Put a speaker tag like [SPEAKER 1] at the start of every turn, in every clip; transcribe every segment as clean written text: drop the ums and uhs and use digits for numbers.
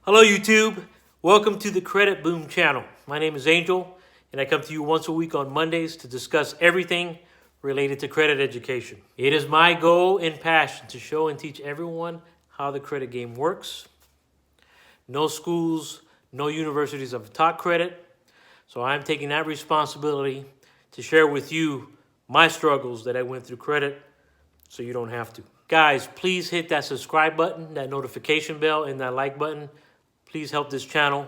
[SPEAKER 1] Hello YouTube, welcome to the Credit Boom channel. My name is Angel and I come to you once a week on Mondays to discuss everything related to credit education. It is my goal and passion to show and teach everyone how the credit game works. No schools, no universities have taught credit, so I'm taking that responsibility to share with you my struggles that I went through credit so you don't have to. Guys, please hit that subscribe button, that notification bell, and that like button. Please help this channel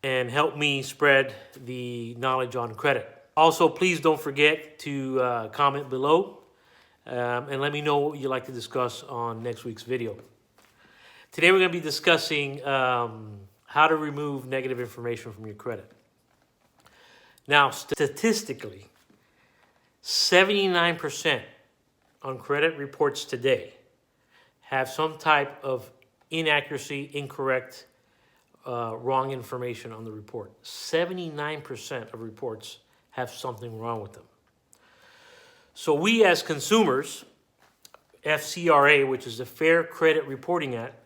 [SPEAKER 1] and help me spread the knowledge on credit. Also, please don't forget to comment below and let me know what you'd like to discuss on next week's video. Today we're going to be discussing how to remove negative information from your credit. Now, statistically, 79% on credit reports today have some type of inaccuracy, incorrect, wrong information on the report. 79% of reports have something wrong with them. So we as consumers, FCRA, which is the Fair Credit Reporting Act,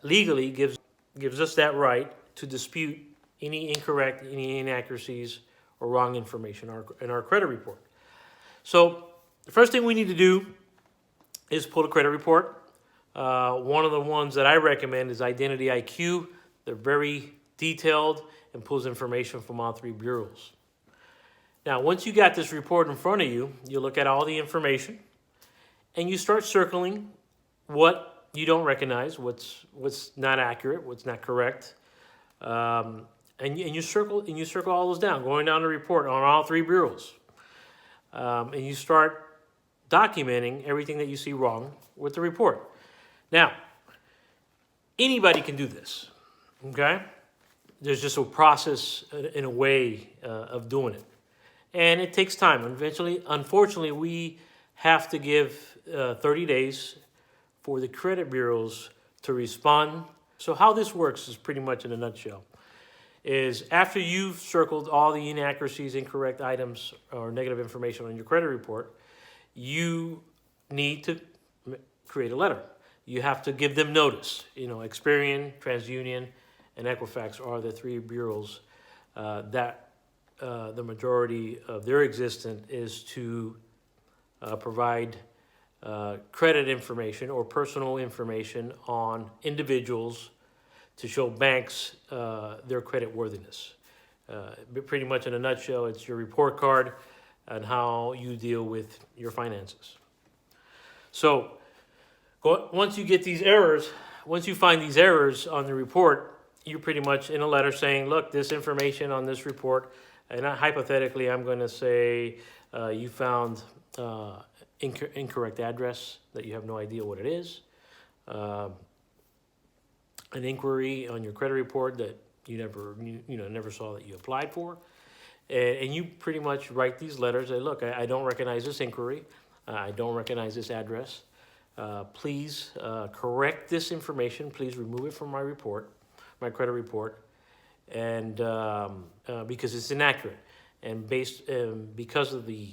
[SPEAKER 1] legally gives us that right to dispute any incorrect, any inaccuracies or wrong information in our credit report. So the first thing we need to do is pull a credit report. One of the ones that I recommend is Identity IQ. They're very detailed and pulls information from all three bureaus. Now, once you got this report in front of you, you look at all the information and you start circling what you don't recognize, what's not accurate, what's not correct, and you circle all those down, going down the report on all three bureaus, and you start documenting everything that you see wrong with the report. Now, anybody can do this, okay? There's just a process in a way of doing it. And it takes time. Eventually, unfortunately, we have to give 30 days for the credit bureaus to respond. So how this works is pretty much in a nutshell. Is after you've circled all the inaccuracies, incorrect items, or negative information on your credit report, you need to create a letter. You have to give them notice. You know, Experian, TransUnion, and Equifax are the three bureaus that the majority of their existence is to provide credit information or personal information on individuals to show banks their credit worthiness. Pretty much in a nutshell, it's your report card and how you deal with your finances. So once you get these errors, once you find these errors on the report, you're pretty much in a letter saying, look, this information on this report, and hypothetically, I'm going to say you found incorrect address that you have no idea what it is, an inquiry on your credit report that you never saw that you applied for, and you pretty much write these letters. Say, look, I don't recognize this inquiry. I don't recognize this address. Please correct this information. Please remove it from my report, my credit report, and because it's inaccurate. And because of the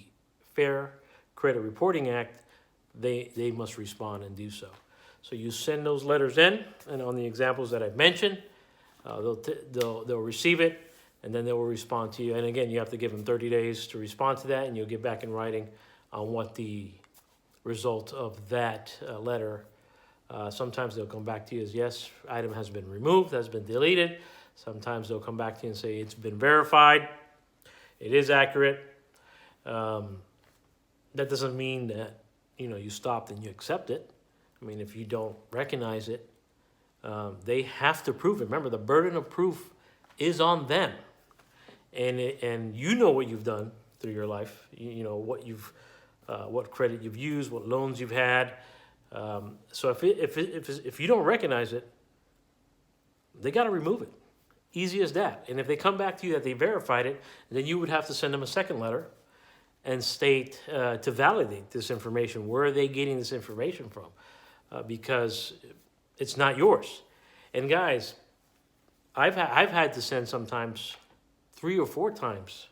[SPEAKER 1] Fair Credit Reporting Act, they must respond and do so. So you send those letters in, and on the examples that I've mentioned, they'll receive it, and then they will respond to you. And again, you have to give them 30 days to respond to that, and you'll get back in writing on what the result of that letter. Sometimes they'll come back to you as, yes, item has been removed, has been deleted. Sometimes they'll come back to you and say, it's been verified, it is accurate. That doesn't mean that, you stopped and you accept it. I mean, if you don't recognize it, they have to prove it. Remember, the burden of proof is on them. And you know what you've done through your life. You know what credit you've used, what loans you've had. So if you don't recognize it, they got to remove it. Easy as that. And if they come back to you that they verified it, then you would have to send them a second letter and state to validate this information. Where are they getting this information from? Because it's not yours. And guys, I've had to send sometimes 3 or 4 times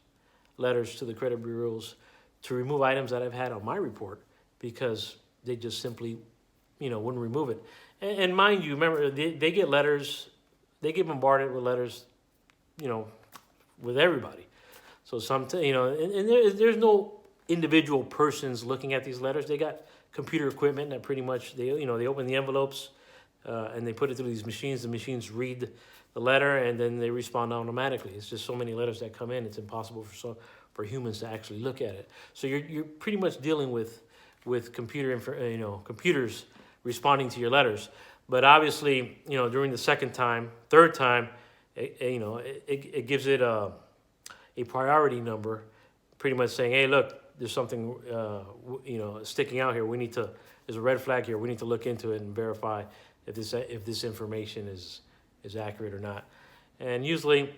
[SPEAKER 1] letters to the credit bureaus to remove items that I've had on my report because they just simply, wouldn't remove it. And mind you, remember, they get letters they get bombarded with letters, you know, with everybody. So you know, and there's no individual persons looking at these letters. They got computer equipment that pretty much they open the envelopes and they put it through these machines. The machines read the letter and then they respond automatically. It's just so many letters that come in. It's impossible for humans to actually look at it. So you're pretty much dealing with computers responding to your letters. But obviously, you know, during the second time, third time, it gives it a priority number, pretty much saying, hey, look, there's something sticking out here. There's a red flag here. We need to look into it and verify if this information is accurate or not. And usually,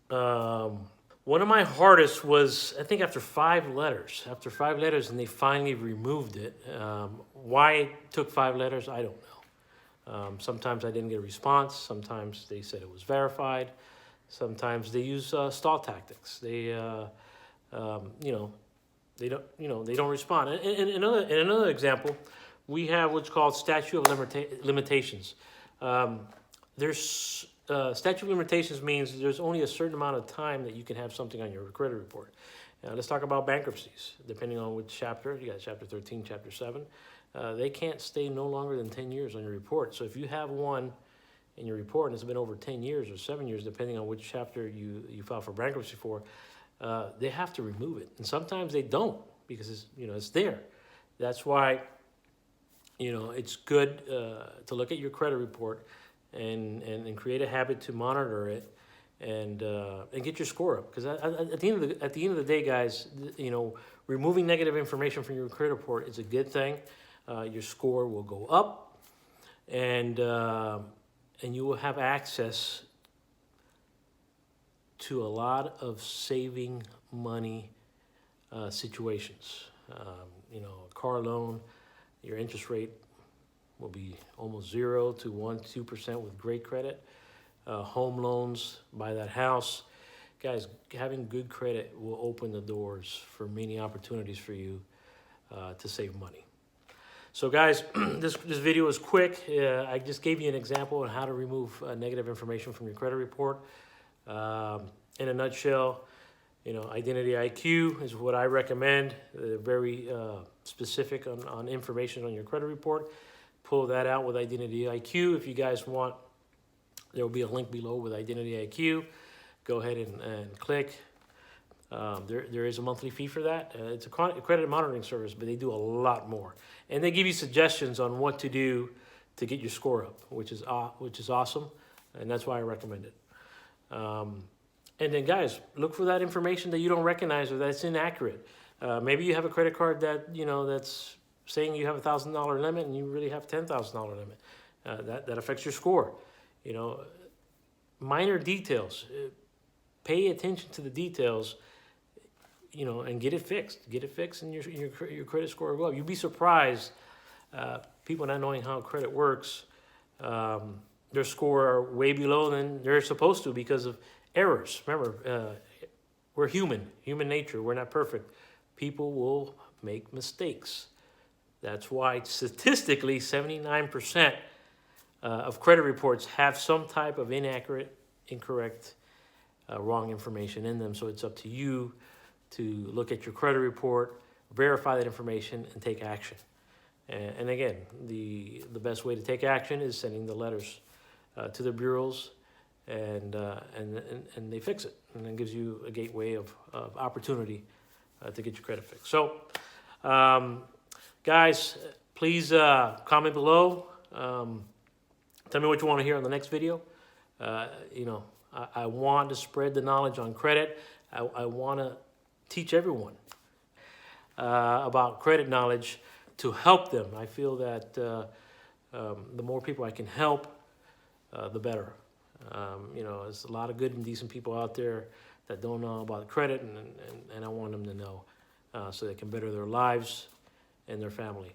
[SPEAKER 1] one of my hardest was, I think, after 5 letters. After 5 letters, and they finally removed it. Why it took 5 letters, I don't know. Sometimes I didn't get a response. Sometimes they said it was verified. Sometimes they use stall tactics. They don't respond. And another example, we have what's called statute of limitations. There's statute of limitations means there's only a certain amount of time that you can have something on your credit report. Now, let's talk about bankruptcies. Depending on which chapter, you got chapter 13, chapter 7, they can't stay no longer than 10 years on your report. So if you have one in your report and it's been over 10 years or 7 years, depending on which chapter you file for bankruptcy for, they have to remove it. And sometimes they don't because it's there. That's why it's good to look at your credit report and create a habit to monitor it and get your score up. Because at the end of the day, guys, removing negative information from your credit report is a good thing. Your score will go up, and you will have access to a lot of saving money situations. A car loan, your interest rate will be almost 0 to 1-2% with great credit. Home loans, buy that house. Guys, having good credit will open the doors for many opportunities for you to save money. So guys, this video is quick. I just gave you an example on how to remove negative information from your credit report. In a nutshell, Identity IQ is what I recommend. Very specific on information on your credit report. Pull that out with Identity IQ. If you guys want, there will be a link below with Identity IQ. Go ahead and click. There is a monthly fee for that. It's a credit monitoring service, but they do a lot more. And they give you suggestions on what to do to get your score up, which is awesome, and that's why I recommend it. And then, guys, look for that information that you don't recognize or that's inaccurate. Maybe you have a credit card that that's saying you have a $1,000 limit and you really have $10,000 limit. That affects your score. Minor details. Pay attention to the details. And get it fixed. Get it fixed, and your credit score will go up. You'd be surprised. People not knowing how credit works, their score are way below than they're supposed to because of errors. Remember, we're human nature. We're not perfect. People will make mistakes. That's why statistically 79% of credit reports have some type of inaccurate, incorrect, wrong information in them. So it's up to you to look at your credit report, verify that information, and take action. And again, the best way to take action is sending the letters to the bureaus, and they fix it, and it gives you a gateway of opportunity to get your credit fixed. So, guys, please comment below. Tell me what you want to hear on the next video. I want to spread the knowledge on credit. I want to teach everyone about credit knowledge to help them. I feel that the more people I can help, the better. There's a lot of good and decent people out there that don't know about credit, and I want them to know so they can better their lives and their family.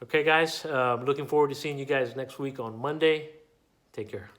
[SPEAKER 1] Okay, guys, looking forward to seeing you guys next week on Monday. Take care.